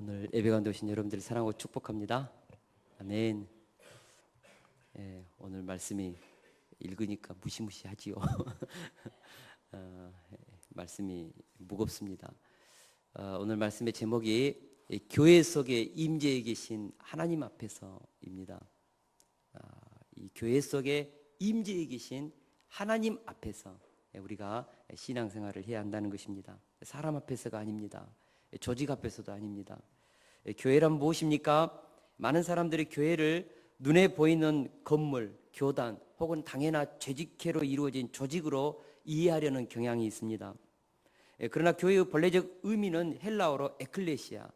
오늘 예배 가운데 오신 여러분들 사랑하고 축복합니다. 아멘. 오늘 말씀이 읽으니까 무시무시하지요. 말씀이 무겁습니다. 오늘 말씀의 제목이 교회 속에 임재해 계신 하나님 앞에서입니다. 이 교회 속에 임재해 계신 하나님 앞에서 우리가 신앙생활을 해야 한다는 것입니다. 사람 앞에서가 아닙니다. 조직 앞에서도 아닙니다. 교회란 무엇입니까? 많은 사람들이 교회를 눈에 보이는 건물, 교단 혹은 당연한 재직회로 이루어진 조직으로 이해하려는 경향이 있습니다. 그러나 교회의 본래적 의미는 헬라어로 에클레시아,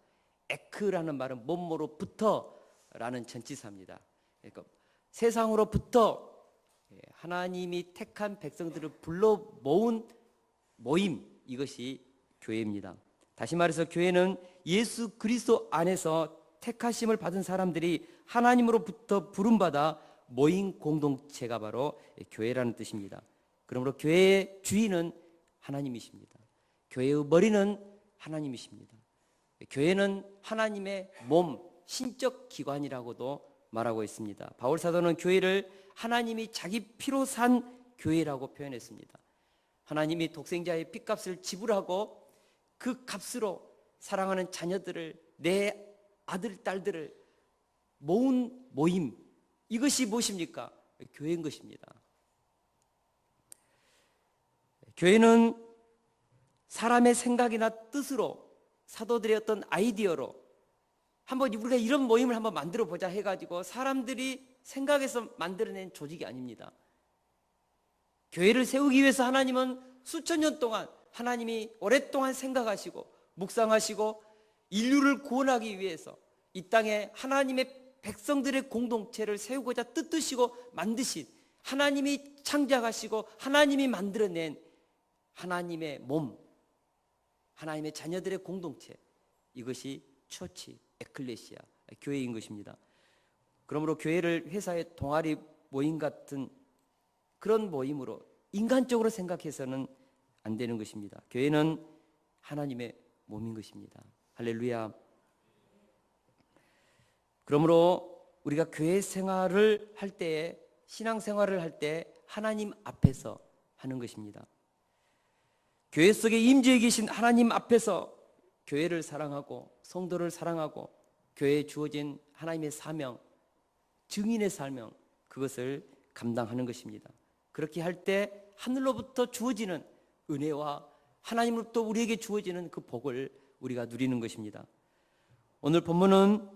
에크라는 말은 뭐뭐로부터라는 전치사입니다. 그러니까 세상으로부터 하나님이 택한 백성들을 불러 모은 모임, 이것이 교회입니다. 다시 말해서 교회는 예수 그리스도 안에서 택하심을 받은 사람들이 하나님으로부터 부름받아 모인 공동체가 바로 교회라는 뜻입니다. 그러므로 교회의 주인은 하나님이십니다. 교회의 머리는 하나님이십니다. 교회는 하나님의 몸, 신적 기관이라고도 말하고 있습니다. 바울 사도는 교회를 하나님이 자기 피로 산 교회라고 표현했습니다. 하나님이 독생자의 핏값을 지불하고 그 값으로 사랑하는 자녀들을, 내 아들, 딸들을 모은 모임, 이것이 무엇입니까? 교회인 것입니다. 교회는 사람의 생각이나 뜻으로, 사도들의 어떤 아이디어로 한번 우리가 이런 모임을 한번 만들어 보자 해가지고 사람들이 생각해서 만들어낸 조직이 아닙니다. 교회를 세우기 위해서 하나님은 수천 년 동안, 하나님이 오랫동안 생각하시고 묵상하시고 인류를 구원하기 위해서 이 땅에 하나님의 백성들의 공동체를 세우고자 뜻드시고 만드신, 하나님이 창작하시고 하나님이 만들어낸 하나님의 몸, 하나님의 자녀들의 공동체, 이것이 처치, 에클레시아, 교회인 것입니다. 그러므로 교회를 회사의 동아리 모임 같은 그런 모임으로 인간적으로 생각해서는 안 되는 것입니다. 교회는 하나님의 몸인 것입니다. 할렐루야. 그러므로 우리가 교회 생활을 할 때에, 신앙생활을 할 때 하나님 앞에서 하는 것입니다. 교회 속에 임재해 계신 하나님 앞에서 교회를 사랑하고 성도를 사랑하고 교회에 주어진 하나님의 사명, 증인의 사명, 그것을 감당하는 것입니다. 그렇게 할 때 하늘로부터 주어지는 은혜와 하나님으로부터 우리에게 주어지는 그 복을 우리가 누리는 것입니다. 오늘 본문은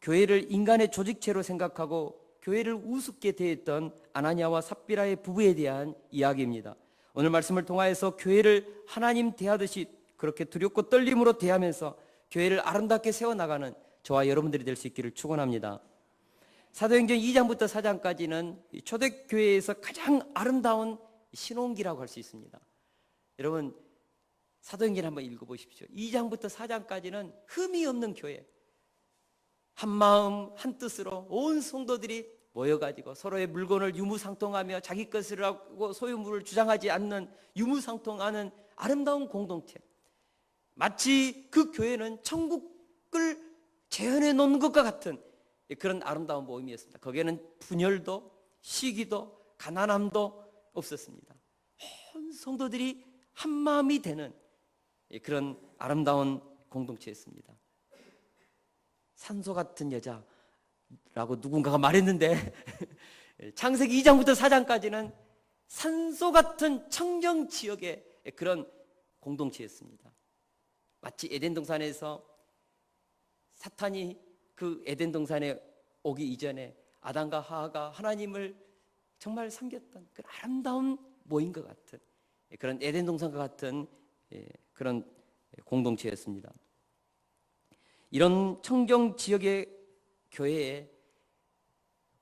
교회를 인간의 조직체로 생각하고 교회를 우습게 대했던 아나니아와 삽비라의 부부에 대한 이야기입니다. 오늘 말씀을 통하여서 교회를 하나님 대하듯이 그렇게 두렵고 떨림으로 대하면서 교회를 아름답게 세워나가는 저와 여러분들이 될 수 있기를 축원합니다. 사도행전 2장부터 4장까지는 초대교회에서 가장 아름다운 신혼기라고 할 수 있습니다. 여러분 사도행전 한번 읽어보십시오. 2장부터 4장까지는 흠이 없는 교회, 한 마음 한 뜻으로 온 성도들이 모여가지고 서로의 물건을 유무상통하며 자기 것을 하고 소유물을 주장하지 않는 유무상통하는 아름다운 공동체, 마치 그 교회는 천국을 재현해 놓은 것과 같은 그런 아름다운 모임이었습니다. 거기에는 분열도 시기도 가난함도 없었습니다. 온 성도들이 한 마음이 되는 그런 아름다운 공동체였습니다. 산소 같은 여자라고 누군가가 말했는데 창세기 2장부터 4장까지는 산소 같은 청정 지역의 그런 공동체였습니다. 마치 에덴 동산에서 사탄이 그 에덴 동산에 오기 이전에 아담과 하와가 하나님을 정말 섬겼던 그 아름다운 모임과 같은 그런 에덴 동산과 같은 그런 공동체였습니다. 이런 청정 지역의 교회에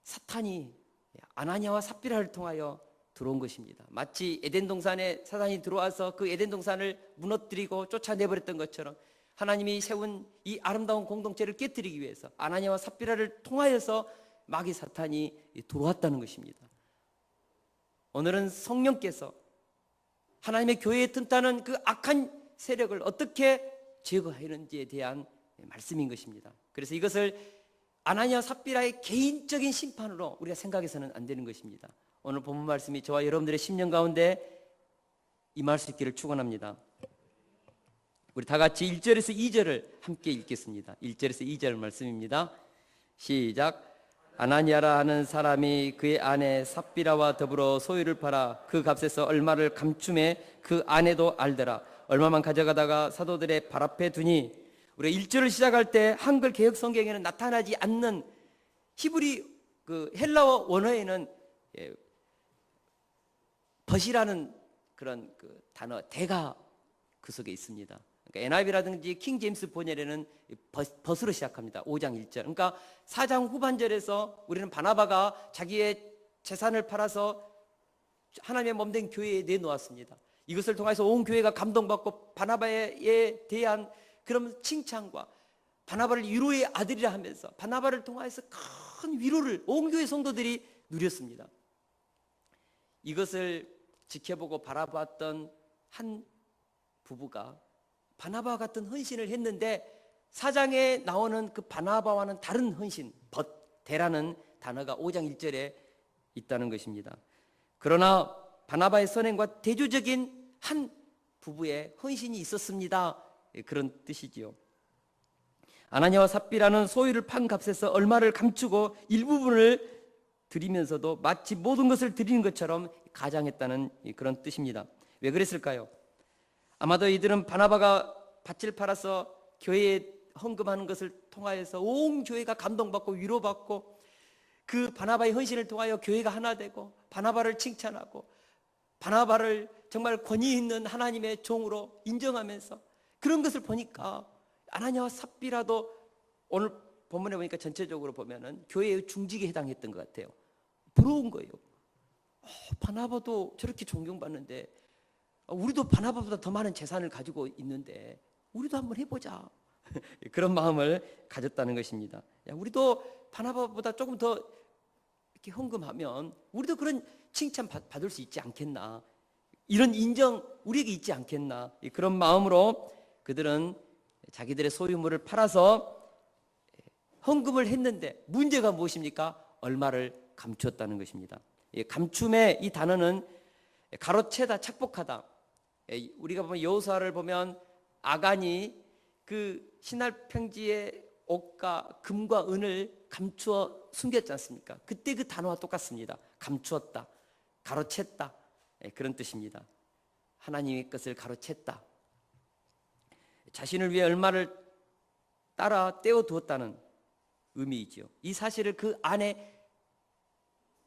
사탄이 아나니아와 삽비라를 통하여 들어온 것입니다. 마치 에덴 동산에 사탄이 들어와서 그 에덴 동산을 무너뜨리고 쫓아내버렸던 것처럼 하나님이 세운 이 아름다운 공동체를 깨뜨리기 위해서 아나니아와 삽비라를 통하여서 마귀 사탄이 들어왔다는 것입니다. 오늘은 성령께서 하나님의 교회에 튼다는 그 악한 세력을 어떻게 제거하는지에 대한 말씀인 것입니다. 그래서 이것을 아나니아 삽비라의 개인적인 심판으로 우리가 생각해서는 안 되는 것입니다. 오늘 본문 말씀이 저와 여러분들의 심령 가운데 임할 수 있기를 축원합니다. 우리 다 같이 1절에서 2절을 함께 읽겠습니다. 1절에서 2절 말씀입니다. 시작. 아나니아라 하는 사람이 그의 아내 삽비라와 더불어 소유를 팔아 그 값에서 얼마를 감춤해 그 아내도 알더라. 얼마만 가져가다가 사도들의 발 앞에 두니, 우리가 1절을 시작할 때 한글 개역 성경에는 나타나지 않는 히브리 그 헬라어 원어에는 벗이라는 그런 그 단어 대가 그 속에 있습니다. 그러니까 NIV라든지 킹 제임스 번역에는 벗으로 시작합니다. 5장 1절. 그러니까 4장 후반절에서 우리는 바나바가 자기의 재산을 팔아서 하나님의 몸된 교회에 내놓았습니다. 이것을 통해서 온 교회가 감동받고 바나바에 대한 그런 칭찬과 바나바를 위로의 아들이라 하면서 바나바를 통해서 큰 위로를 온 교회 성도들이 누렸습니다. 이것을 지켜보고 바라봤던 한 부부가 바나바와 같은 헌신을 했는데, 사장에 나오는 그 바나바와는 다른 헌신, 벗대라는 단어가 5장 1절에 있다는 것입니다. 그러나 바나바의 선행과 대조적인 한 부부의 헌신이 있었습니다. 그런 뜻이지요. 아나니아와 삽비라는 소유를 판 값에서 얼마를 감추고 일부분을 드리면서도 마치 모든 것을 드리는 것처럼 가장했다는 그런 뜻입니다. 왜 그랬을까요? 아마도 이들은 바나바가 밭을 팔아서 교회에 헌금하는 것을 통하여서 온 교회가 감동받고 위로받고, 그 바나바의 헌신을 통하여 교회가 하나 되고 바나바를 칭찬하고 바나바를 정말 권위 있는 하나님의 종으로 인정하면서, 그런 것을 보니까 아나니아와 삽비라도 오늘 본문에 보니까 전체적으로 보면은 교회의 중직에 해당했던 것 같아요. 부러운 거예요. 바나바도 저렇게 존경받는데, 우리도 바나바보다 더 많은 재산을 가지고 있는데 우리도 한번 해보자. 그런 마음을 가졌다는 것입니다. 야, 우리도 바나바보다 조금 더 이렇게 헌금하면 우리도 그런 칭찬 받을 수 있지 않겠나, 이런 인정 우리에게 있지 않겠나, 그런 마음으로 그들은 자기들의 소유물을 팔아서 헌금을 했는데, 문제가 무엇입니까? 얼마를 감추었다는 것입니다. 감춤의 이 단어는 가로채다, 착복하다. 우리가 보면 여호수아를 보면 아간이 그 신할 평지의 옷과 금과 은을 감추어 숨겼지 않습니까? 그때 그 단어와 똑같습니다. 감추었다, 가로챘다, 그런 뜻입니다. 하나님의 것을 가로챘다. 자신을 위해 얼마를 따라 떼어두었다는 의미이죠. 이 사실을 그 아내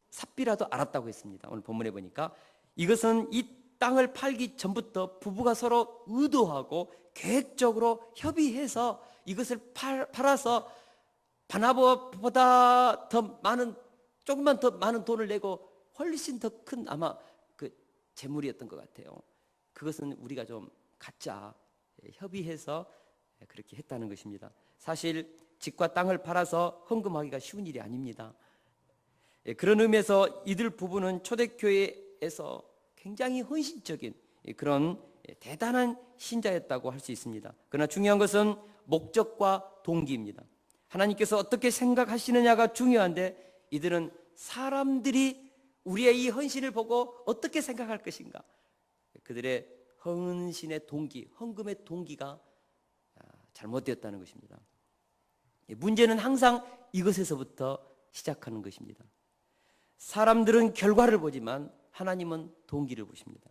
삽비라도 알았다고 했습니다. 오늘 본문에 보니까 이것은 이 땅을 팔기 전부터 부부가 서로 의도하고 계획적으로 협의해서 이것을 팔아서 바나바보다 더 많은, 조금만 더 많은 돈을 내고 훨씬 더 큰 아마 그 재물이었던 것 같아요. 그것은 우리가 좀 갖자, 협의해서 그렇게 했다는 것입니다. 사실 집과 땅을 팔아서 헌금하기가 쉬운 일이 아닙니다. 그런 의미에서 이들 부부는 초대교회에서 굉장히 헌신적인 그런 대단한 신자였다고 할 수 있습니다. 그러나 중요한 것은 목적과 동기입니다. 하나님께서 어떻게 생각하시느냐가 중요한데, 이들은 사람들이 우리의 이 헌신을 보고 어떻게 생각할 것인가, 그들의 헌신의 동기, 헌금의 동기가 잘못되었다는 것입니다. 문제는 항상 이것에서부터 시작하는 것입니다. 사람들은 결과를 보지만 하나님은 동기를 보십니다.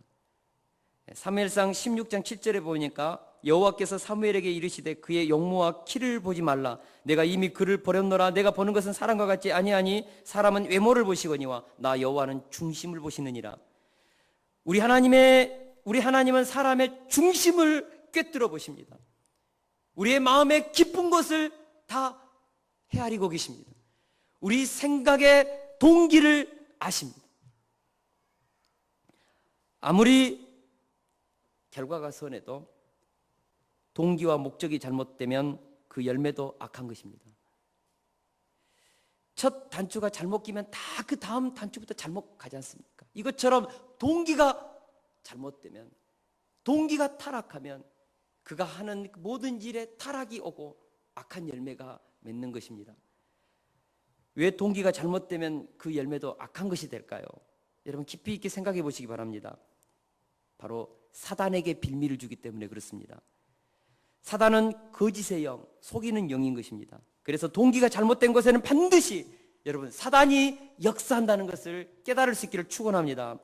사무엘상 16장 7절에 보니까 여호와께서 사무엘에게 이르시되 그의 용모와 키를 보지 말라. 내가 이미 그를 버렸노라. 내가 보는 것은 사람과 같지 아니하니 사람은 외모를 보시거니와 나 여호와는 중심을 보시느니라. 우리 하나님은 사람의 중심을 꿰뚫어 보십니다. 우리의 마음의 깊은 것을 다 헤아리고 계십니다. 우리 생각의 동기를 아십니다. 아무리 결과가 선해도 동기와 목적이 잘못되면 그 열매도 악한 것입니다. 첫 단추가 잘못 끼면 다 그 다음 단추부터 잘못 가지 않습니까? 이것처럼 동기가 잘못되면, 동기가 타락하면 그가 하는 모든 일에 타락이 오고 악한 열매가 맺는 것입니다. 왜 동기가 잘못되면 그 열매도 악한 것이 될까요? 여러분 깊이 있게 생각해 보시기 바랍니다. 바로 사단에게 빌미를 주기 때문에 그렇습니다. 사단은 거짓의 영, 속이는 영인 것입니다. 그래서 동기가 잘못된 것에는 반드시 여러분 사단이 역사한다는 것을 깨달을 수 있기를 축원합니다.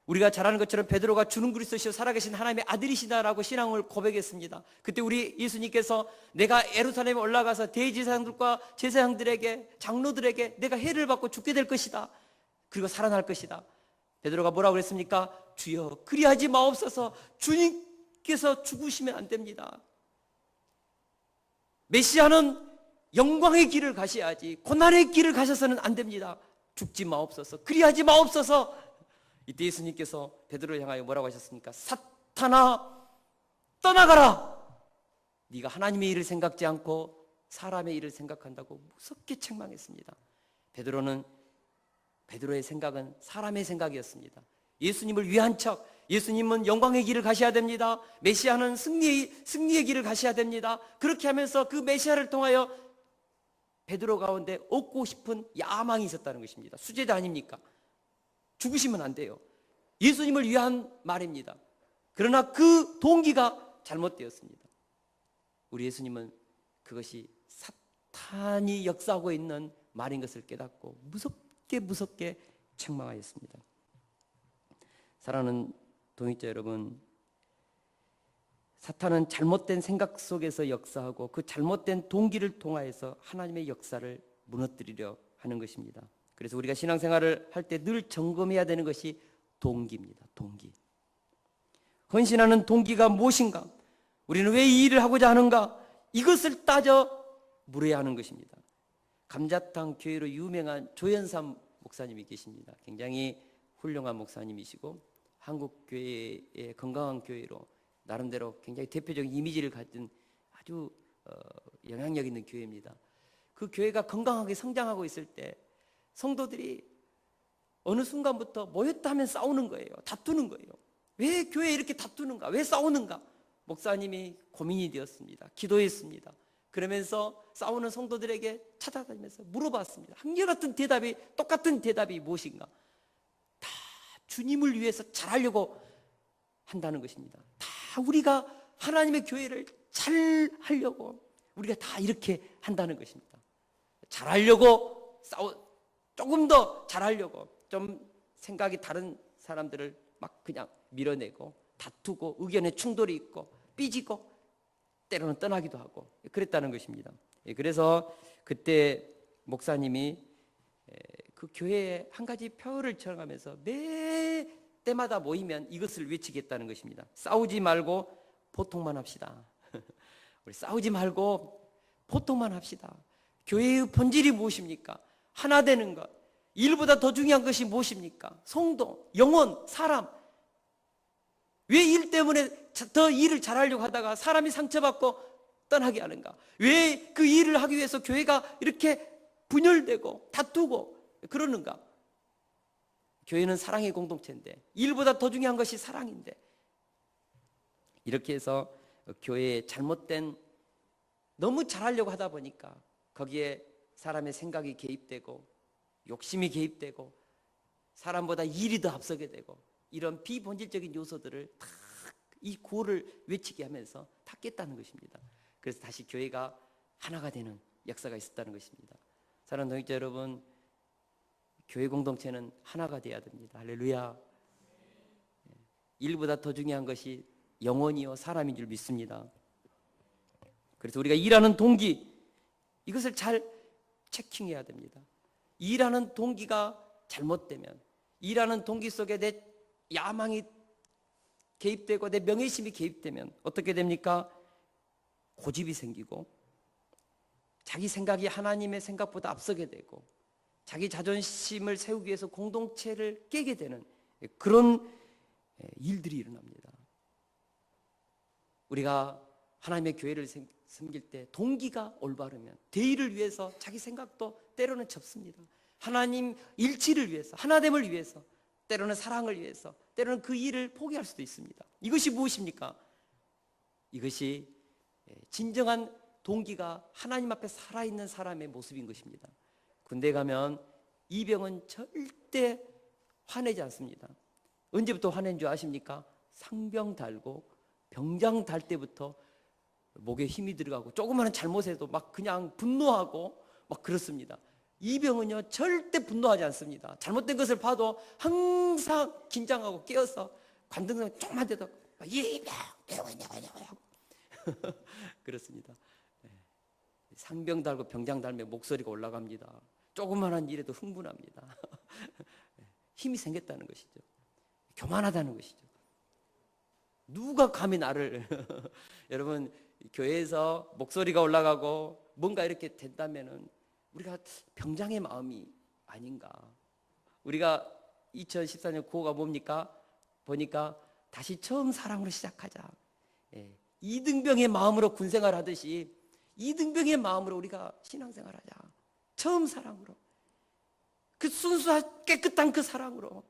우리가 잘 아는 것처럼 베드로가 주는 그리스도시요 살아계신 하나님의 아들이시다라고 신앙을 고백했습니다. 그때 우리 예수님께서 내가 예루살렘에 올라가서 대제사장들과 제사장들에게 장로들에게 내가 해를 받고 죽게 될 것이다. 그리고 살아날 것이다. 베드로가 뭐라고 그랬습니까? 주여 그리하지 마옵소서. 주님께서 죽으시면 안 됩니다. 메시아는 영광의 길을 가셔야지 고난의 길을 가셔서는 안 됩니다. 죽지 마옵소서. 그리하지 마옵소서. 이때 예수님께서 베드로를 향하여 뭐라고 하셨습니까? 사탄아 떠나가라. 네가 하나님의 일을 생각지 않고 사람의 일을 생각한다고 무섭게 책망했습니다. 베드로의 생각은 사람의 생각이었습니다. 예수님을 위한 척, 예수님은 영광의 길을 가셔야 됩니다. 메시아는 승리의 길을 가셔야 됩니다. 그렇게 하면서 그 메시아를 통하여 베드로 가운데 얻고 싶은 야망이 있었다는 것입니다. 수제자 아닙니까? 죽으시면 안 돼요. 예수님을 위한 말입니다. 그러나 그 동기가 잘못되었습니다. 우리 예수님은 그것이 사탄이 역사하고 있는 말인 것을 깨닫고 무섭게 책망하였습니다. 사랑하는 동역자 여러분, 사탄은 잘못된 생각 속에서 역사하고 그 잘못된 동기를 통하여서 하나님의 역사를 무너뜨리려 하는 것입니다. 그래서 우리가 신앙생활을 할 때 늘 점검해야 되는 것이 동기입니다. 동기. 헌신하는 동기가 무엇인가? 우리는 왜 이 일을 하고자 하는가? 이것을 따져 물어야 하는 것입니다. 감자탕 교회로 유명한 조연삼 목사님이 계십니다. 굉장히 훌륭한 목사님이시고 한국 교회의 건강한 교회로 나름대로 굉장히 대표적인 이미지를 가진 아주 영향력 있는 교회입니다. 그 교회가 건강하게 성장하고 있을 때 성도들이 어느 순간부터 모였다 하면 싸우는 거예요. 다투는 거예요. 왜 교회에 이렇게 다투는가? 왜 싸우는가? 목사님이 고민이 되었습니다. 기도했습니다. 그러면서 싸우는 성도들에게 찾아다니면서 물어봤습니다. 한결같은 대답이, 똑같은 대답이 무엇인가? 다 주님을 위해서 잘하려고 한다는 것입니다. 다 우리가 하나님의 교회를 잘 하려고 우리가 다 이렇게 한다는 것입니다. 잘하려고 조금 더 잘하려고 좀 생각이 다른 사람들을 막 그냥 밀어내고 다투고 의견에 충돌이 있고 삐지고 때로는 떠나기도 하고 그랬다는 것입니다. 그래서 그때 목사님이 그 교회에 한 가지 표를 정하면서 매 때마다 모이면 이것을 외치겠다는 것입니다. 싸우지 말고 보통만 합시다. 우리 싸우지 말고 보통만 합시다. 교회의 본질이 무엇입니까? 하나 되는 것. 일보다 더 중요한 것이 무엇입니까? 성도, 영혼, 사람. 왜 일 때문에 더 일을 잘하려고 하다가 사람이 상처받고 떠나게 하는가? 왜 그 일을 하기 위해서 교회가 이렇게 분열되고 다투고 그러는가? 교회는 사랑의 공동체인데 일보다 더 중요한 것이 사랑인데 이렇게 해서 교회에 잘못된 너무 잘하려고 하다 보니까 거기에 사람의 생각이 개입되고 욕심이 개입되고 사람보다 일이 더 앞서게 되고 이런 비본질적인 요소들을 다 이 구호를 외치게 하면서 다 깼다는 것입니다. 그래서 다시 교회가 하나가 되는 역사가 있었다는 것입니다. 사랑하는 동역자 여러분, 교회 공동체는 하나가 돼야 됩니다. 할렐루야. 일보다 더 중요한 것이 영혼이요 사람인 줄 믿습니다. 그래서 우리가 일하는 동기 이것을 잘 체킹해야 됩니다. 일하는 동기가 잘못되면 일하는 동기 속에 내 야망이 개입되고 내 명예심이 개입되면 어떻게 됩니까? 고집이 생기고 자기 생각이 하나님의 생각보다 앞서게 되고 자기 자존심을 세우기 위해서 공동체를 깨게 되는 그런 일들이 일어납니다. 우리가 하나님의 교회를 섬길 때 동기가 올바르면 대의를 위해서 자기 생각도 때로는 접습니다. 하나님 일치를 위해서 하나됨을 위해서 때로는 사랑을 위해서 때로는 그 일을 포기할 수도 있습니다. 이것이 무엇입니까? 이것이 진정한 동기가 하나님 앞에 살아있는 사람의 모습인 것입니다. 군대 가면 이병은 절대 화내지 않습니다. 언제부터 화낸 줄 아십니까? 상병 달고 병장 달 때부터 목에 힘이 들어가고 조그마한 잘못에도 막 그냥 분노하고 막 그렇습니다. 이병은요 절대 분노하지 않습니다. 잘못된 것을 봐도 항상 긴장하고 깨어서 관등성 조금만 돼도 이병 그렇습니다. 상병 달고 병장 달면 목소리가 올라갑니다. 조그마한 일에도 흥분합니다. 힘이 생겼다는 것이죠. 교만하다는 것이죠. 누가 감히 나를 여러분 교회에서 목소리가 올라가고 뭔가 이렇게 된다면은 우리가 병장의 마음이 아닌가. 우리가 2014년 구호가 뭡니까? 보니까 다시 처음 사랑으로 시작하자. 이등병의 마음으로 군생활 하듯이 이등병의 마음으로 우리가 신앙생활 하자. 처음 사랑으로. 그 순수한 깨끗한 그 사랑으로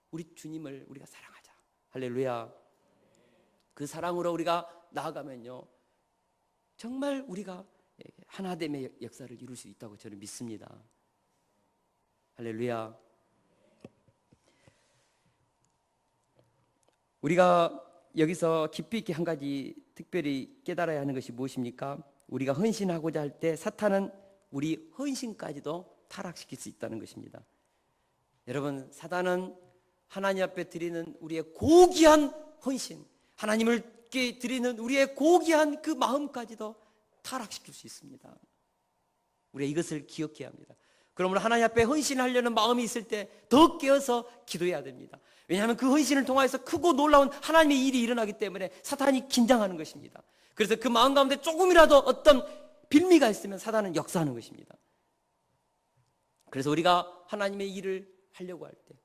우리 주님을 우리가 사랑하자. 할렐루야. 그 사랑으로 우리가 나아가면요 정말 우리가 하나됨의 역사를 이룰 수 있다고 저는 믿습니다. 할렐루야. 우리가 여기서 깊이 있게 한 가지 특별히 깨달아야 하는 것이 무엇입니까? 우리가 헌신하고자 할 때 사탄은 우리 헌신까지도 타락시킬 수 있다는 것입니다. 여러분, 사단은 하나님 앞에 드리는 우리의 고귀한 헌신, 하나님께 드리는 우리의 고귀한 그 마음까지도 타락시킬 수 있습니다. 우리가 이것을 기억해야 합니다. 그러므로 하나님 앞에 헌신하려는 마음이 있을 때 더 깨어서 기도해야 됩니다. 왜냐하면 그 헌신을 통해서 크고 놀라운 하나님의 일이 일어나기 때문에 사탄이 긴장하는 것입니다. 그래서 그 마음 가운데 조금이라도 어떤 빌미가 있으면 사단은 역사하는 것입니다. 그래서 우리가 하나님의 일을 하려고 할 때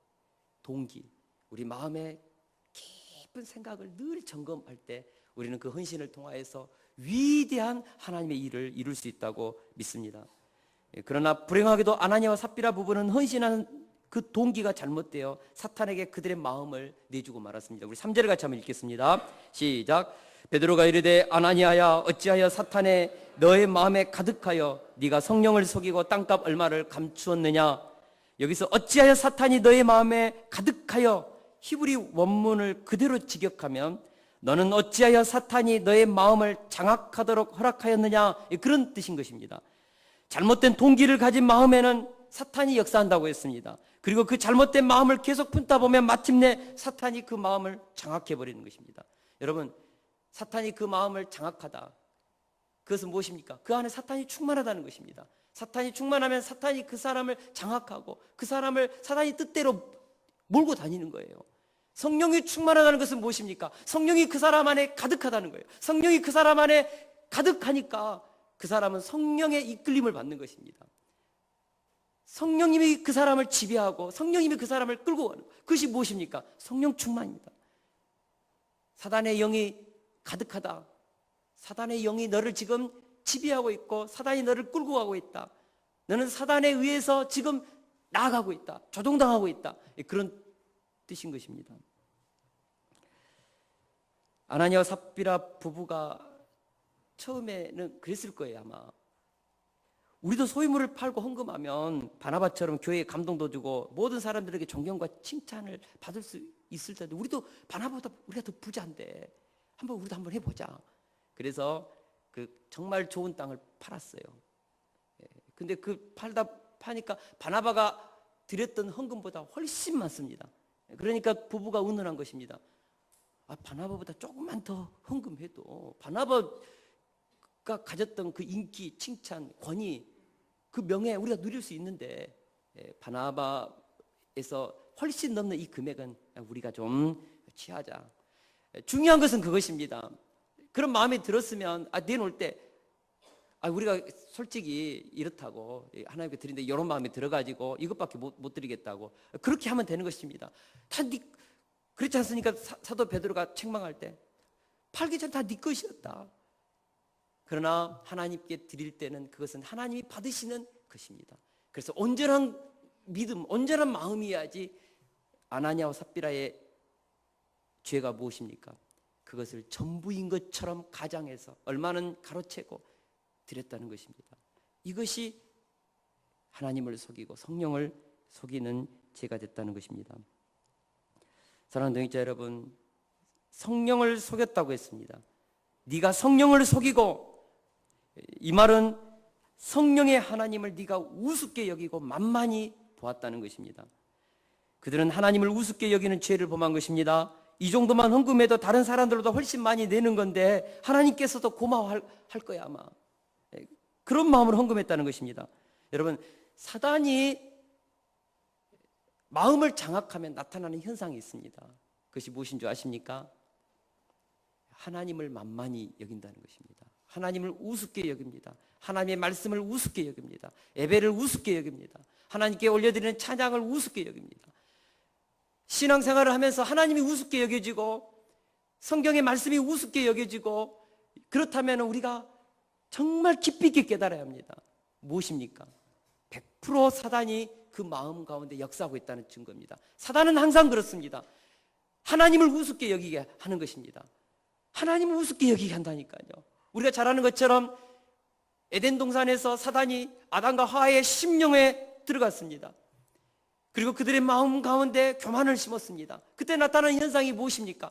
동기, 우리 마음의 깊은 생각을 늘 점검할 때 우리는 그 헌신을 통하여서 위대한 하나님의 일을 이룰 수 있다고 믿습니다. 그러나 불행하게도 아나니아와 삽비라 부부는 헌신하는 그 동기가 잘못되어 사탄에게 그들의 마음을 내주고 말았습니다. 우리 3절을 같이 한번 읽겠습니다. 시작. 베드로가 이르되 아나니아야 어찌하여 사탄에 너의 마음에 가득하여 네가 성령을 속이고 땅값 얼마를 감추었느냐. 여기서 어찌하여 사탄이 너의 마음에 가득하여 히브리 원문을 그대로 직역하면 너는 어찌하여 사탄이 너의 마음을 장악하도록 허락하였느냐, 그런 뜻인 것입니다. 잘못된 동기를 가진 마음에는 사탄이 역사한다고 했습니다. 그리고 그 잘못된 마음을 계속 품다 보면 마침내 사탄이 그 마음을 장악해버리는 것입니다. 여러분, 사탄이 그 마음을 장악하다, 그것은 무엇입니까? 그 안에 사탄이 충만하다는 것입니다. 사탄이 충만하면 사탄이 그 사람을 장악하고 그 사람을 사탄이 뜻대로 몰고 다니는 거예요. 성령이 충만하다는 것은 무엇입니까? 성령이 그 사람 안에 가득하다는 거예요. 성령이 그 사람 안에 가득하니까 그 사람은 성령의 이끌림을 받는 것입니다. 성령님이 그 사람을 지배하고 성령님이 그 사람을 끌고 가는 거예요. 그것이 무엇입니까? 성령 충만입니다. 사단의 영이 가득하다. 사단의 영이 너를 지금 지배하고 있고 사단이 너를 끌고 가고 있다. 너는 사단에 의해서 지금 나아가고 있다. 조종당하고 있다. 그런 뜻인 것입니다. 아나니아와 삽비라 부부가 처음에는 그랬을 거예요, 아마. 우리도 소유물을 팔고 헌금하면 바나바처럼 교회에 감동도 주고 모든 사람들에게 존경과 칭찬을 받을 수 있을 텐데 우리도 바나바보다 우리가 더 부자인데 우리도 한번 해보자. 그래서 그 정말 좋은 땅을 팔았어요. 근데 그 파니까 바나바가 드렸던 헌금보다 훨씬 많습니다. 그러니까 부부가 의논한 것입니다. 바나바보다 조금만 더 헌금해도 바나바가 가졌던 그 인기, 칭찬, 권위, 그 명예 우리가 누릴 수 있는데 바나바에서 훨씬 넘는 이 금액은 우리가 좀 취하자. 중요한 것은 그것입니다. 그런 마음이 들었으면 내놓을 때 우리가 솔직히 이렇다고 하나님께 드리는데 이런 마음이 들어가지고 이것밖에 못 드리겠다고 그렇게 하면 되는 것입니다. 그렇지 않습니까? 사도 베드로가 책망할 때 팔기 전에 다 네 것이었다. 그러나 하나님께 드릴 때는 그것은 하나님이 받으시는 것입니다. 그래서 온전한 믿음, 온전한 마음이어야지. 아나니아와 삽비라의 죄가 무엇입니까? 그것을 전부인 것처럼 가장해서 얼마는 가로채고 드렸다는 것입니다. 이것이 하나님을 속이고 성령을 속이는 죄가 됐다는 것입니다. 사랑하는 동역자 여러분, 성령을 속였다고 했습니다. 네가 성령을 속이고, 이 말은 성령의 하나님을 네가 우습게 여기고 만만히 보았다는 것입니다. 그들은 하나님을 우습게 여기는 죄를 범한 것입니다. 이 정도만 헌금해도 다른 사람들보다 훨씬 많이 내는 건데 하나님께서도 고마워할 거야 아마. 그런 마음으로 헌금했다는 것입니다. 여러분, 사단이 마음을 장악하면 나타나는 현상이 있습니다. 그것이 무엇인 줄 아십니까? 하나님을 만만히 여긴다는 것입니다. 하나님을 우습게 여깁니다. 하나님의 말씀을 우습게 여깁니다. 예배를 우습게 여깁니다. 하나님께 올려드리는 찬양을 우습게 여깁니다. 신앙생활을 하면서 하나님이 우습게 여겨지고 성경의 말씀이 우습게 여겨지고, 그렇다면 우리가 정말 깊이 있게 깨달아야 합니다. 무엇입니까? 100% 사단이 그 마음 가운데 역사하고 있다는 증거입니다. 사단은 항상 그렇습니다. 하나님을 우습게 여기게 하는 것입니다. 하나님을 우습게 여기게 한다니까요. 우리가 잘 아는 것처럼 에덴 동산에서 사단이 아담과 하와의 심령에 들어갔습니다. 그리고 그들의 마음 가운데 교만을 심었습니다. 그때 나타나는 현상이 무엇입니까?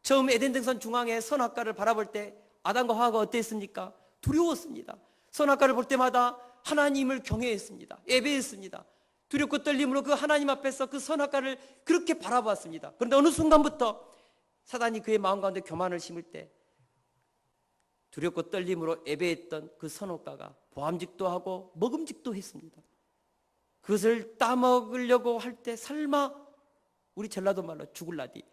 처음 에덴 동산 중앙에 선악과를 바라볼 때 아담과 하와가 어땠습니까? 두려웠습니다. 선악과를 볼 때마다 하나님을 경외했습니다. 예배했습니다. 두렵고 떨림으로 그 하나님 앞에서 그 선악과를 그렇게 바라봤습니다. 그런데 어느 순간부터 사단이 그의 마음 가운데 교만을 심을 때 두렵고 떨림으로 예배했던 그 선악과가 보암직도 하고 먹음직도 했습니다. 그것을 따먹으려고 할 때 설마 우리 전라도 말로 죽을라디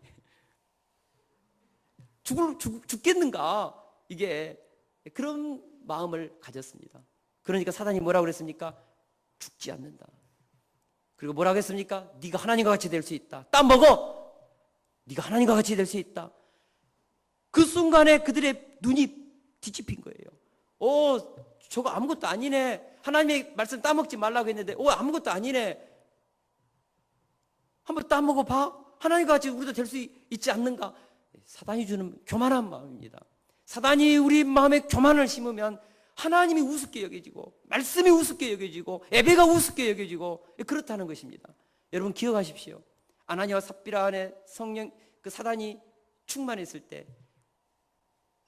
죽겠는가, 이게 그런 마음을 가졌습니다. 그러니까 사단이 뭐라고 그랬습니까? 죽지 않는다. 그리고 뭐라고 했습니까? 네가 하나님과 같이 될 수 있다. 따먹어. 네가 하나님과 같이 될 수 있다. 그 순간에 그들의 눈이 뒤집힌 거예요. 저거 아무것도 아니네. 하나님의 말씀 따먹지 말라고 했는데 아무것도 아니네. 한번 따먹어 봐. 하나님과 같이 우리도 될 수 있지 않는가? 사단이 주는 교만한 마음입니다. 사단이 우리 마음에 교만을 심으면 하나님이 우습게 여겨지고 말씀이 우습게 여겨지고 예배가 우습게 여겨지고 그렇다는 것입니다. 여러분 기억하십시오. 아나니아와 삽비라 안에 성령, 그 사단이 충만했을 때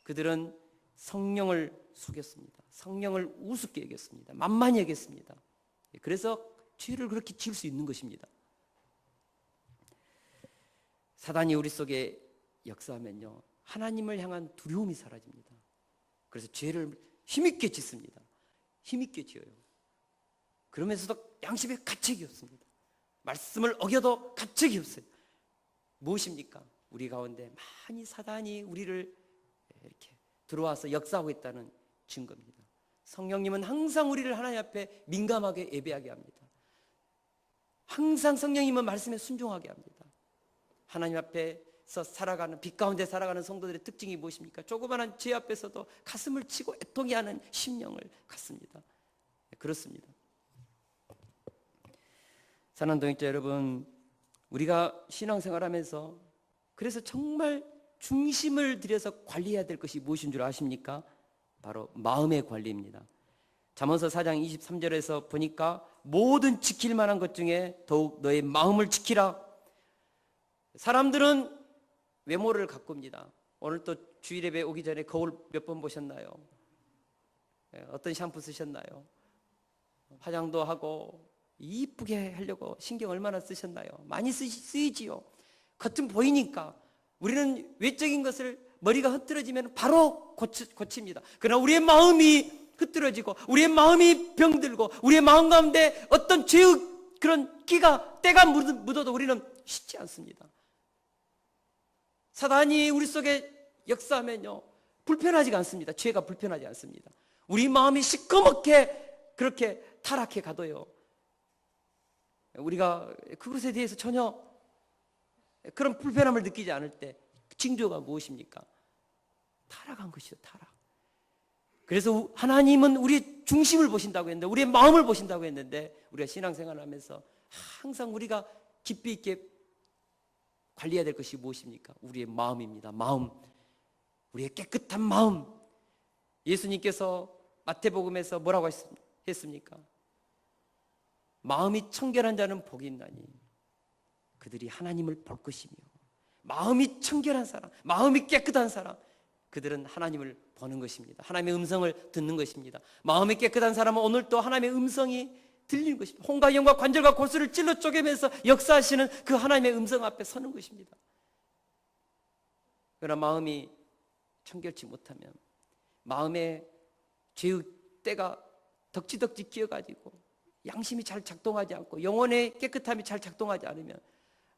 그들은 성령을 속였습니다. 성령을 우습게 여겼습니다. 만만히 여겼습니다. 그래서 죄를 그렇게 지을 수 있는 것입니다. 사단이 우리 속에 역사하면요, 하나님을 향한 두려움이 사라집니다. 그래서 죄를 힘있게 짓습니다. 힘있게 지어요. 그러면서도 양심에 가책이 없습니다. 말씀을 어겨도 가책이 없어요. 무엇입니까? 우리 가운데 많이 사단이 우리를 이렇게 들어와서 역사하고 있다는 증거입니다. 성령님은 항상 우리를 하나님 앞에 민감하게 예배하게 합니다. 항상 성령님은 말씀에 순종하게 합니다. 하나님 앞에서 살아가는, 빛 가운데 살아가는 성도들의 특징이 무엇입니까? 조그마한 죄 앞에서도 가슴을 치고 애통해 하는 심령을 갖습니다. 그렇습니다. 사랑하는 동역자 여러분, 우리가 신앙생활하면서 그래서 정말 중심을 들여서 관리해야 될 것이 무엇인 줄 아십니까? 바로 마음의 관리입니다. 잠언서 4장 23절에서 보니까 모든 지킬 만한 것 중에 더욱 너의 마음을 지키라. 사람들은 외모를 가꿉니다. 오늘 또 주일 예배 오기 전에 거울 몇 번 보셨나요? 어떤 샴푸 쓰셨나요? 화장도 하고 이쁘게 하려고 신경 얼마나 쓰셨나요? 많이 쓰이지요. 겉은 보이니까. 우리는 외적인 것을 머리가 흐트러지면 바로 고칩니다. 그러나 우리의 마음이 흐트러지고 우리의 마음이 병들고 우리의 마음 가운데 어떤 죄의 그런 끼가 때가 묻어도 우리는 쉽지 않습니다. 사단이 우리 속에 역사하면요, 불편하지가 않습니다. 죄가 불편하지 않습니다. 우리 마음이 시커멓게 그렇게 타락해 가도요, 우리가 그것에 대해서 전혀 그런 불편함을 느끼지 않을 때 징조가 무엇입니까? 타락한 것이죠. 타락. 그래서 하나님은 우리의 중심을 보신다고 했는데, 우리의 마음을 보신다고 했는데, 우리가 신앙생활을 하면서 항상 우리가 깊이 있게 관리해야 될 것이 무엇입니까? 우리의 마음입니다. 마음. 우리의 깨끗한 마음. 예수님께서 마태복음에서 뭐라고 했습니까? 마음이 청결한 자는 복이 있나니 그들이 하나님을 볼 것이며, 마음이 청결한 사람, 마음이 깨끗한 사람, 그들은 하나님을 보는 것입니다. 하나님의 음성을 듣는 것입니다. 마음이 깨끗한 사람은 오늘 또 하나님의 음성이 들리는 것입니다. 혼과 영과 관절과 골수를 찔러 쪼개면서 역사하시는 그 하나님의 음성 앞에 서는 것입니다. 그러나 마음이 청결치 못하면, 마음에 죄의 때가 덕지덕지 끼어가지고 양심이 잘 작동하지 않고 영혼의 깨끗함이 잘 작동하지 않으면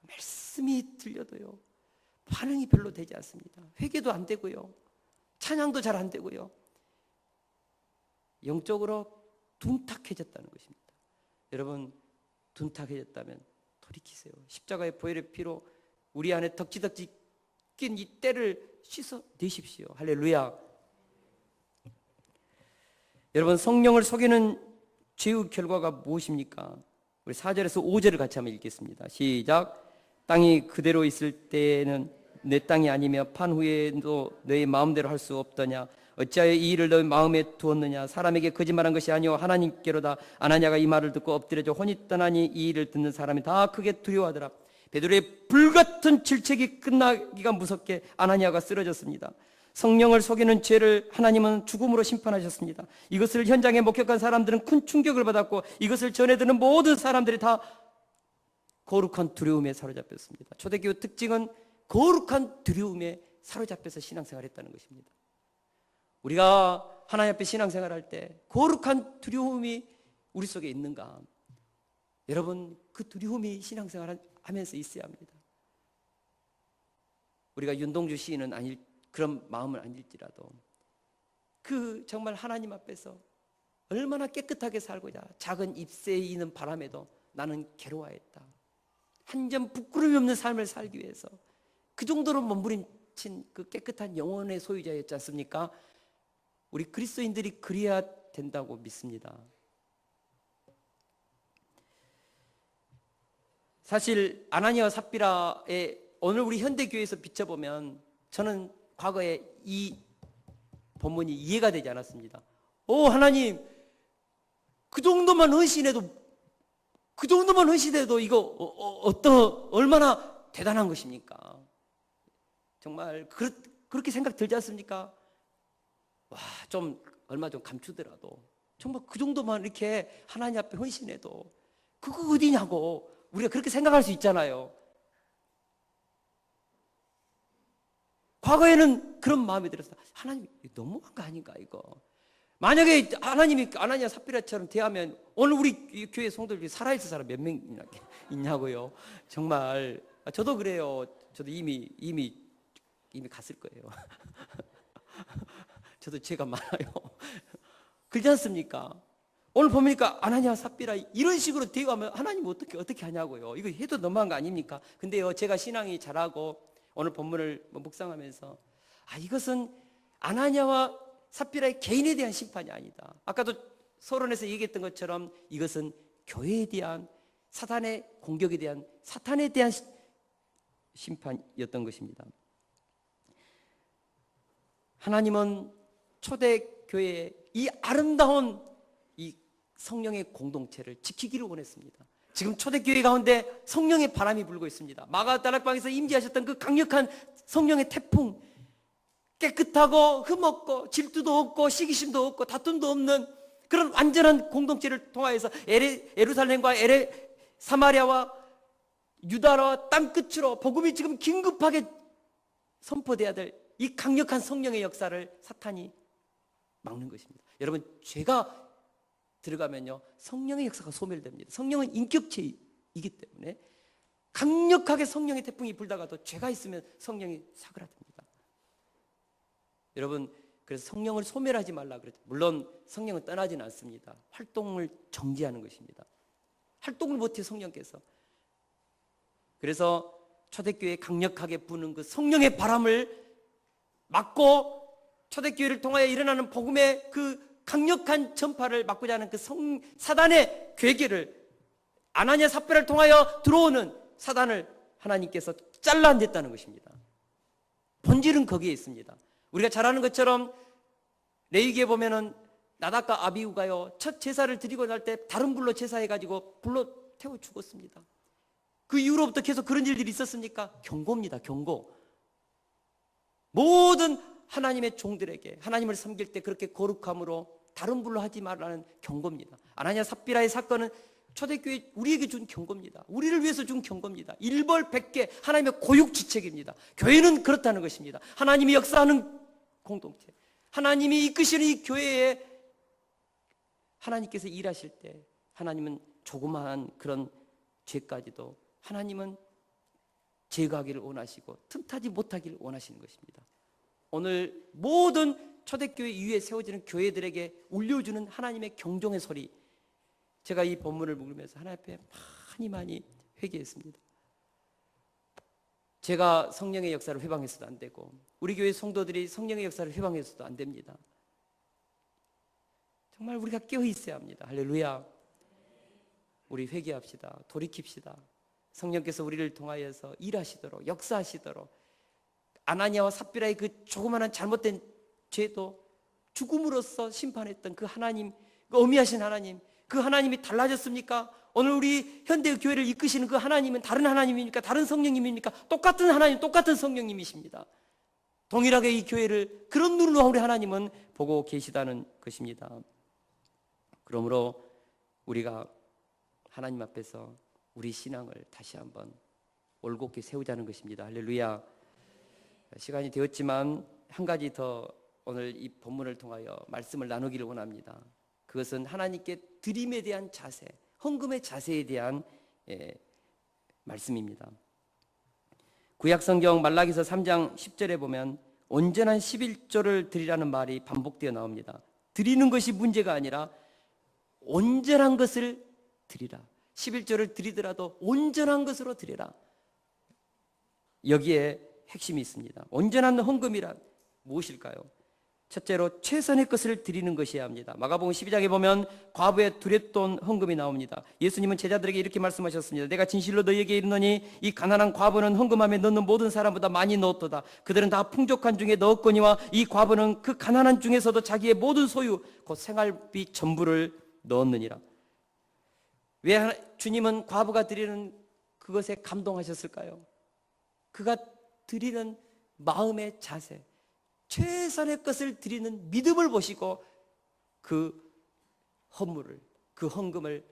말씀이 들려도요 반응이 별로 되지 않습니다. 회개도 안 되고요, 찬양도 잘 안 되고요, 영적으로 둔탁해졌다는 것입니다. 여러분, 둔탁해졌다면 돌이키세요. 십자가의 보혈의 피로 우리 안에 덕지덕지 낀 이 때를 씻어내십시오. 할렐루야. 여러분, 성령을 속이는 죄의 결과가 무엇입니까? 우리 4절에서 5절을 같이 한번 읽겠습니다. 시작. 땅이 그대로 있을 때에는 내 땅이 아니며 판 후에도 너의 마음대로 할 수 없더냐? 어찌하여 이 일을 너의 마음에 두었느냐? 사람에게 거짓말한 것이 아니오 하나님께로다. 아나니아가 이 말을 듣고 엎드려져 혼이 떠나니 이 일을 듣는 사람이 다 크게 두려워하더라. 베드로의 불같은 질책이 끝나기가 무섭게 아나니아가 쓰러졌습니다. 성령을 속이는 죄를 하나님은 죽음으로 심판하셨습니다. 이것을 현장에 목격한 사람들은 큰 충격을 받았고, 이것을 전해드는 모든 사람들이 다 거룩한 두려움에 사로잡혔습니다. 초대교회 특징은 거룩한 두려움에 사로잡혀서 신앙생활했다는 것입니다. 우리가 하나님 앞에 신앙생활할 때 거룩한 두려움이 우리 속에 있는가? 여러분, 그 두려움이 신앙생활하면서 있어야 합니다. 우리가 윤동주 시인은 그런 마음은 아닐지라도 그 정말 하나님 앞에서 얼마나 깨끗하게 살고자 작은 잎새에 있는 바람에도 나는 괴로워했다. 한 점 부끄러움이 없는 삶을 살기 위해서 그 정도로 몸부림친 그 깨끗한 영혼의 소유자였지 않습니까? 우리 그리스도인들이 그래야 된다고 믿습니다. 사실 아나니아와 삽비라의 오늘 우리 현대교회에서 비춰보면 저는 과거에 이 본문이 이해가 되지 않았습니다. 하나님, 그 정도만 헌신해도 이거 얼마나 대단한 것입니까? 정말 그렇게 생각 들지 않습니까? 얼마 좀 감추더라도 정말 그 정도만 이렇게 하나님 앞에 헌신해도 그거 어디냐고 우리가 그렇게 생각할 수 있잖아요. 과거에는 그런 마음이 들었어요. 하나님, 너무한 거 아닌가 이거. 만약에 하나님이 아나니아 삽비라처럼 대하면 오늘 우리 교회 성도들 중에 살아있을 사람 몇 명 있냐고요. 정말 저도 그래요. 저도 이미 갔을 거예요. 저도 죄가 많아요. 그렇지 않습니까? 오늘 보니까 아나니아 삽비라 이런 식으로 대하면 하나님 어떻게 하냐고요. 이거 해도 너무한 거 아닙니까? 근데요, 제가 신앙이 잘하고 오늘 본문을 묵상하면서 이것은 아나니아와 삽비라의 개인에 대한 심판이 아니다. 아까도 서론에서 얘기했던 것처럼 이것은 교회에 대한 사탄의 공격에 대한 사탄에 대한 심판이었던 것입니다. 하나님은 초대교회의 이 아름다운 이 성령의 공동체를 지키기를 원했습니다. 지금 초대교회 가운데 성령의 바람이 불고 있습니다. 마가다락방에서 임재하셨던 그 강력한 성령의 태풍, 깨끗하고 흠없고 질투도 없고 시기심도 없고 다툼도 없는 그런 완전한 공동체를 통하여서 예루살렘과 사마리아와 유다와 땅끝으로 복음이 지금 긴급하게 선포돼야 될 이 강력한 성령의 역사를 사탄이 막는 것입니다. 여러분, 죄가 들어가면요 성령의 역사가 소멸됩니다. 성령은 인격체이기 때문에 강력하게 성령의 태풍이 불다가도 죄가 있으면 성령이 사그라듭니다. 여러분, 그래서 성령을 소멸하지 말라 그랬죠. 물론 성령은 떠나지는 않습니다. 활동을 정지하는 것입니다. 활동을 못해 성령께서. 그래서 초대교회에 강력하게 부는 그 성령의 바람을 막고 초대교회를 통하여 일어나는 복음의 그 강력한 전파를 막고자 하는 그 사단의 괴계를, 아나니아 삽비라를 통하여 들어오는 사단을 하나님께서 잘라냈다는 것입니다. 본질은 거기에 있습니다. 우리가 잘 아는 것처럼 레위기에 보면은 나답과 아비후가요, 첫 제사를 드리고 날 때 다른 불로 제사해가지고 불로 태워 죽었습니다. 그 이후로부터 계속 그런 일들이 있었습니까? 경고입니다. 경고. 모든 하나님의 종들에게 하나님을 섬길 때 그렇게 거룩함으로 다른 불로 하지 말라는 경고입니다. 아나니아 삽비라의 사건은 초대교회 우리에게 준 경고입니다. 우리를 위해서 준 경고입니다. 일벌백계 하나님의 고육지책입니다. 교회는 그렇다는 것입니다. 하나님이 역사하는 공동체, 하나님이 이끄시는 이 교회에 하나님께서 일하실 때 하나님은 조그마한 그런 죄까지도 하나님은 제거하기를 원하시고 틈타지 못하기를 원하시는 것입니다. 오늘 모든 초대교회 이후에 세워지는 교회들에게 울려주는 하나님의 경종의 소리, 제가 이 본문을 묵으면서 하나님 앞에 많이 회개했습니다. 제가 성령의 역사를 회방해서도 안 되고 우리 교회 성도들이 성령의 역사를 회방해서도 안 됩니다. 정말 우리가 깨어 있어야 합니다. 할렐루야. 우리 회개합시다. 돌이킵시다. 성령께서 우리를 통하여서 일하시도록, 역사하시도록, 아나니아와 삽비라의 그 조그마한 잘못된 죄도 죽음으로써 심판했던 그 하나님, 그 어미하신 하나님, 그 하나님이 달라졌습니까? 오늘 우리 현대의 교회를 이끄시는 그 하나님은 다른 하나님입니까? 다른 성령님입니까? 똑같은 하나님, 똑같은 성령님이십니다. 동일하게 이 교회를 그런 눈으로 우리 하나님은 보고 계시다는 것입니다. 그러므로 우리가 하나님 앞에서 우리 신앙을 다시 한번 올곧게 세우자는 것입니다. 할렐루야. 시간이 되었지만 한 가지 더 오늘 이 본문을 통하여 말씀을 나누기를 원합니다. 그것은 하나님께 드림에 대한 자세, 헌금의 자세에 대한 말씀입니다. 구약성경 말라기서 3장 10절에 보면 온전한 11조를 드리라는 말이 반복되어 나옵니다. 드리는 것이 문제가 아니라 온전한 것을 드리라. 11조를 드리더라도 온전한 것으로 드리라. 여기에 핵심이 있습니다. 온전한 헌금이란 무엇일까요? 첫째로 최선의 것을 드리는 것이어야 합니다. 마가복음 12장에 보면 과부의 두렛돈 헌금이 나옵니다. 예수님은 제자들에게 이렇게 말씀하셨습니다. 내가 진실로 너희에게 이르노니 이 가난한 과부는 헌금함에 넣는 모든 사람보다 많이 넣었도다. 그들은 다 풍족한 중에 넣었거니와 이 과부는 그 가난한 중에서도 자기의 모든 소유 곧 생활비 전부를 넣었느니라. 왜 주님은 과부가 드리는 그것에 감동하셨을까요? 그가 드리는 마음의 자세, 최선의 것을 드리는 믿음을 보시고 그 헌물을, 그 헌금을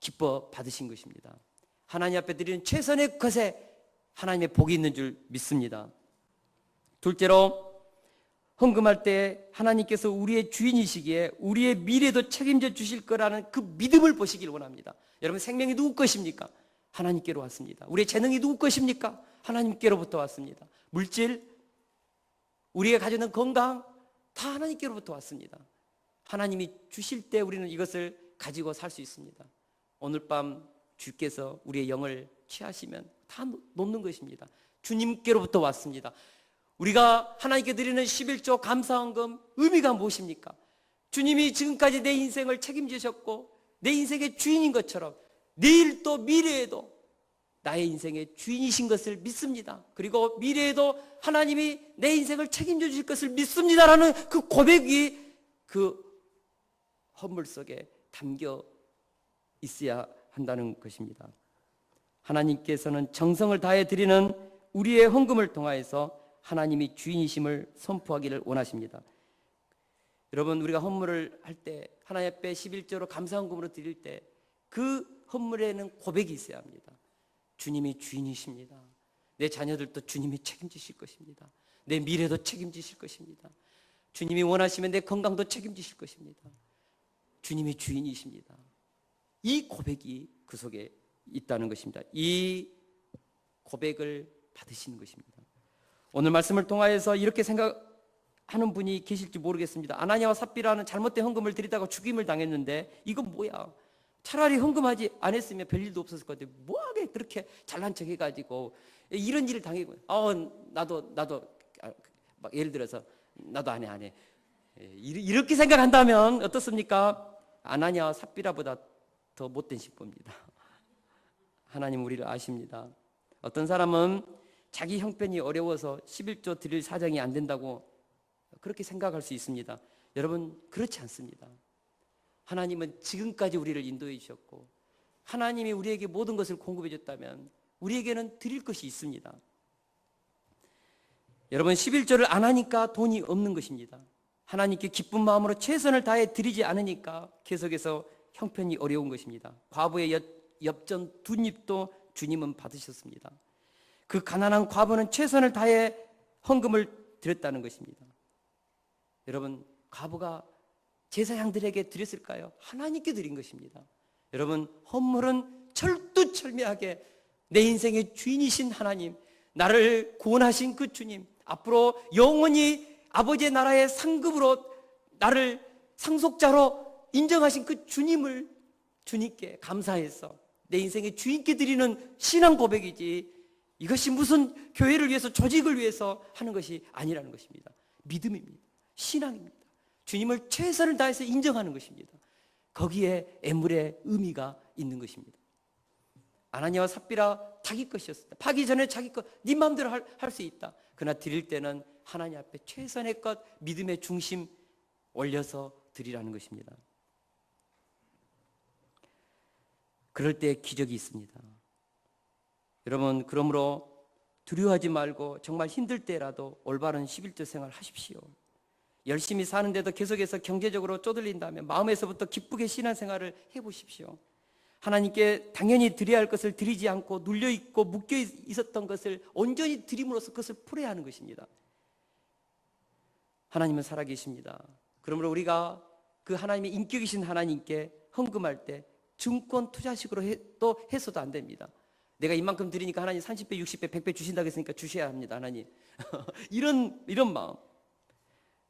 기뻐 받으신 것입니다. 하나님 앞에 드리는 최선의 것에 하나님의 복이 있는 줄 믿습니다. 둘째로 헌금할 때 하나님께서 우리의 주인이시기에 우리의 미래도 책임져 주실 거라는 그 믿음을 보시길 원합니다. 여러분, 생명이 누구 것입니까? 하나님께로 왔습니다. 우리의 재능이 누구 것입니까? 하나님께로부터 왔습니다. 물질, 우리가 가지고 있는 건강 다 하나님께로부터 왔습니다. 하나님이 주실 때 우리는 이것을 가지고 살 수 있습니다. 오늘 밤 주께서 우리의 영을 취하시면 다 놓는 것입니다. 주님께로부터 왔습니다. 우리가 하나님께 드리는 11조 감사헌금 의미가 무엇입니까? 주님이 지금까지 내 인생을 책임지셨고 내 인생의 주인인 것처럼 내일도 미래에도 나의 인생의 주인이신 것을 믿습니다. 그리고 미래에도 하나님이 내 인생을 책임져 주실 것을 믿습니다라는 그 고백이 그 헌물 속에 담겨 있어야 한다는 것입니다. 하나님께서는 정성을 다해 드리는 우리의 헌금을 통하여서 하나님이 주인이심을 선포하기를 원하십니다. 여러분, 우리가 헌물을 할 때 하나님 앞에 11조로 감사헌금으로 드릴 때 그 헌물에는 고백이 있어야 합니다. 주님이 주인이십니다. 내 자녀들도 주님이 책임지실 것입니다. 내 미래도 책임지실 것입니다. 주님이 원하시면 내 건강도 책임지실 것입니다. 주님이 주인이십니다. 이 고백이 그 속에 있다는 것입니다. 이 고백을 받으시는 것입니다. 오늘 말씀을 통하여서 이렇게 생각하는 분이 계실지 모르겠습니다. 아나니아와 삽비라는 잘못된 헌금을 드리다가 죽임을 당했는데 이건 뭐야? 차라리 헌금하지 않았으면 별일도 없었을 것 같아요. 뭐하게 그렇게 잘난 척 해가지고 이런 일을 당하고 나도 막 예를 들어서 나도 안 해. 이렇게 생각한다면 어떻습니까? 아나니아와 삽비라보다 더 못된 신부입니다. 하나님 우리를 아십니다. 어떤 사람은 자기 형편이 어려워서 11조 드릴 사정이 안 된다고 그렇게 생각할 수 있습니다. 여러분, 그렇지 않습니다. 하나님은 지금까지 우리를 인도해 주셨고 하나님이 우리에게 모든 것을 공급해 줬다면 우리에게는 드릴 것이 있습니다. 여러분, 11조를 안 하니까 돈이 없는 것입니다. 하나님께 기쁜 마음으로 최선을 다해 드리지 않으니까 계속해서 형편이 어려운 것입니다. 과부의 엽전 두 입도 주님은 받으셨습니다. 그 가난한 과부는 최선을 다해 헌금을 드렸다는 것입니다. 여러분, 과부가 제사장들에게 드렸을까요? 하나님께 드린 것입니다. 여러분, 헌물은 철두철미하게 내 인생의 주인이신 하나님, 나를 구원하신 그 주님, 앞으로 영원히 아버지의 나라의 상급으로 나를 상속자로 인정하신 그 주님을 주님께 감사해서 내 인생의 주인께 드리는 신앙 고백이지, 이것이 무슨 교회를 위해서, 조직을 위해서 하는 것이 아니라는 것입니다. 믿음입니다. 신앙입니다. 주님을 최선을 다해서 인정하는 것입니다. 거기에 애물의 의미가 있는 것입니다. 아나니아와 삽비라 자기 것이었습니다. 파기 전에 자기 것, 네 마음대로 할 수 있다. 그러나 드릴 때는 하나님 앞에 최선의 것, 믿음의 중심 올려서 드리라는 것입니다. 그럴 때 기적이 있습니다. 여러분, 그러므로 두려워하지 말고 정말 힘들 때라도 올바른 11조 생활 하십시오. 열심히 사는데도 계속해서 경제적으로 쪼들린다면 마음에서부터 기쁘게 신앙생활을 해보십시오. 하나님께 당연히 드려야 할 것을 드리지 않고 눌려있고 묶여 있었던 것을 온전히 드림으로써 그것을 풀어야 하는 것입니다. 하나님은 살아계십니다. 그러므로 우리가 그 하나님의 인격이신 하나님께 헌금할 때 증권 투자식으로 또 해서도 안 됩니다. 내가 이만큼 드리니까 하나님 30배, 60배, 100배 주신다고 했으니까 주셔야 합니다. 하나님. 이런 마음.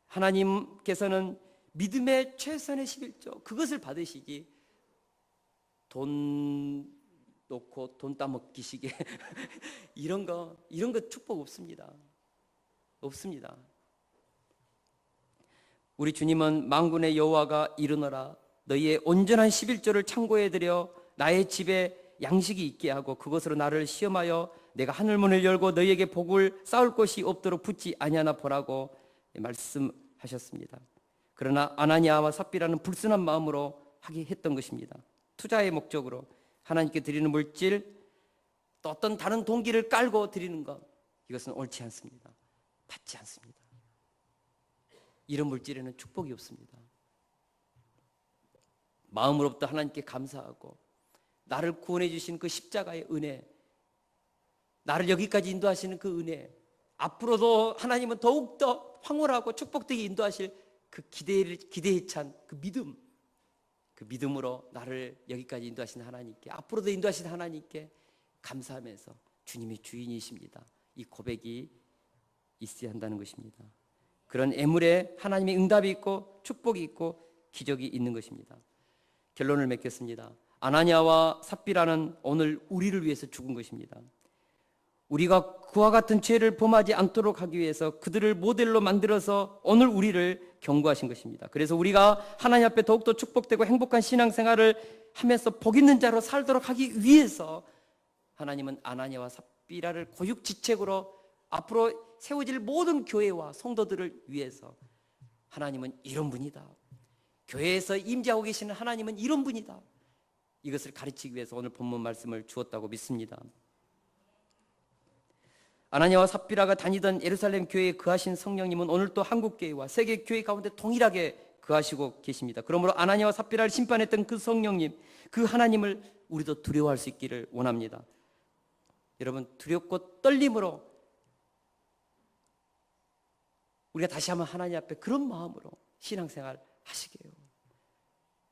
하나님께서는 믿음의 최선의 11조, 그것을 받으시기, 돈 놓고 돈 따먹기식의 이런 거 축복 없습니다. 없습니다. 우리 주님은 만군의 여호와가 이르노라, 너희의 온전한 11조를 창고에 들여 나의 집에 양식이 있게 하고 그것으로 나를 시험하여 내가 하늘문을 열고 너희에게 복을 쌓을 것이 없도록 붙지 아니하나 보라고 말씀하셨습니다. 그러나 아나니아와 삽비라는 불순한 마음으로 하게 했던 것입니다. 투자의 목적으로 하나님께 드리는 물질, 또 어떤 다른 동기를 깔고 드리는 것, 이것은 옳지 않습니다. 받지 않습니다. 이런 물질에는 축복이 없습니다. 마음으로부터 하나님께 감사하고 나를 구원해 주신 그 십자가의 은혜, 나를 여기까지 인도하시는 그 은혜, 앞으로도 하나님은 더욱더 황홀하고 축복되게 인도하실 그 기대에 찬 그 믿음, 그 믿음으로 나를 여기까지 인도하신 하나님께, 앞으로도 인도하신 하나님께 감사하면서 주님이 주인이십니다, 이 고백이 있어야 한다는 것입니다. 그런 애물에 하나님의 응답이 있고 축복이 있고 기적이 있는 것입니다. 결론을 맺겠습니다. 아나니아와 삽비라는 오늘 우리를 위해서 죽은 것입니다. 우리가 그와 같은 죄를 범하지 않도록 하기 위해서 그들을 모델로 만들어서 오늘 우리를 경고하신 것입니다. 그래서 우리가 하나님 앞에 더욱더 축복되고 행복한 신앙생활을 하면서 복 있는 자로 살도록 하기 위해서 하나님은 아나니아와 삽비라를 고육지책으로 앞으로 세워질 모든 교회와 성도들을 위해서, 하나님은 이런 분이다, 교회에서 임재하고 계시는 하나님은 이런 분이다, 이것을 가르치기 위해서 오늘 본문 말씀을 주었다고 믿습니다. 아나니아와 삽비라가 다니던 예루살렘 교회에 거하신 성령님은 오늘 또 한국 교회와 세계 교회 가운데 동일하게 거하시고 계십니다. 그러므로 아나니아와 삽비라를 심판했던 그 성령님, 그 하나님을 우리도 두려워할 수 있기를 원합니다. 여러분, 두렵고 떨림으로 우리가 다시 한번 하나님 앞에 그런 마음으로 신앙생활 하시게요.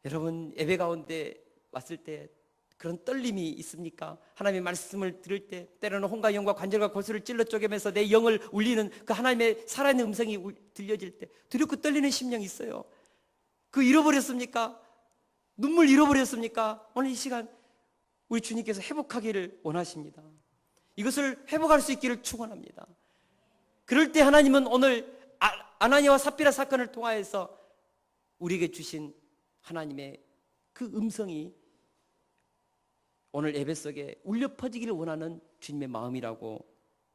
여러분, 예배 가운데 왔을 때 그런 떨림이 있습니까? 하나님의 말씀을 들을 때 때로는 혼과 영과 관절과 골수를 찔러 쪼개면서 내 영을 울리는 그 하나님의 살아있는 음성이 들려질 때 두렵고 떨리는 심령이 있어요. 그 잃어버렸습니까? 눈물 잃어버렸습니까? 오늘 이 시간 우리 주님께서 회복하기를 원하십니다. 이것을 회복할 수 있기를 축원합니다. 그럴 때 하나님은 오늘 아나니아와 삽비라 사건을 통하여서 우리에게 주신 하나님의 그 음성이 오늘 예배 속에 울려 퍼지기를 원하는 주님의 마음이라고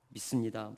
믿습니다.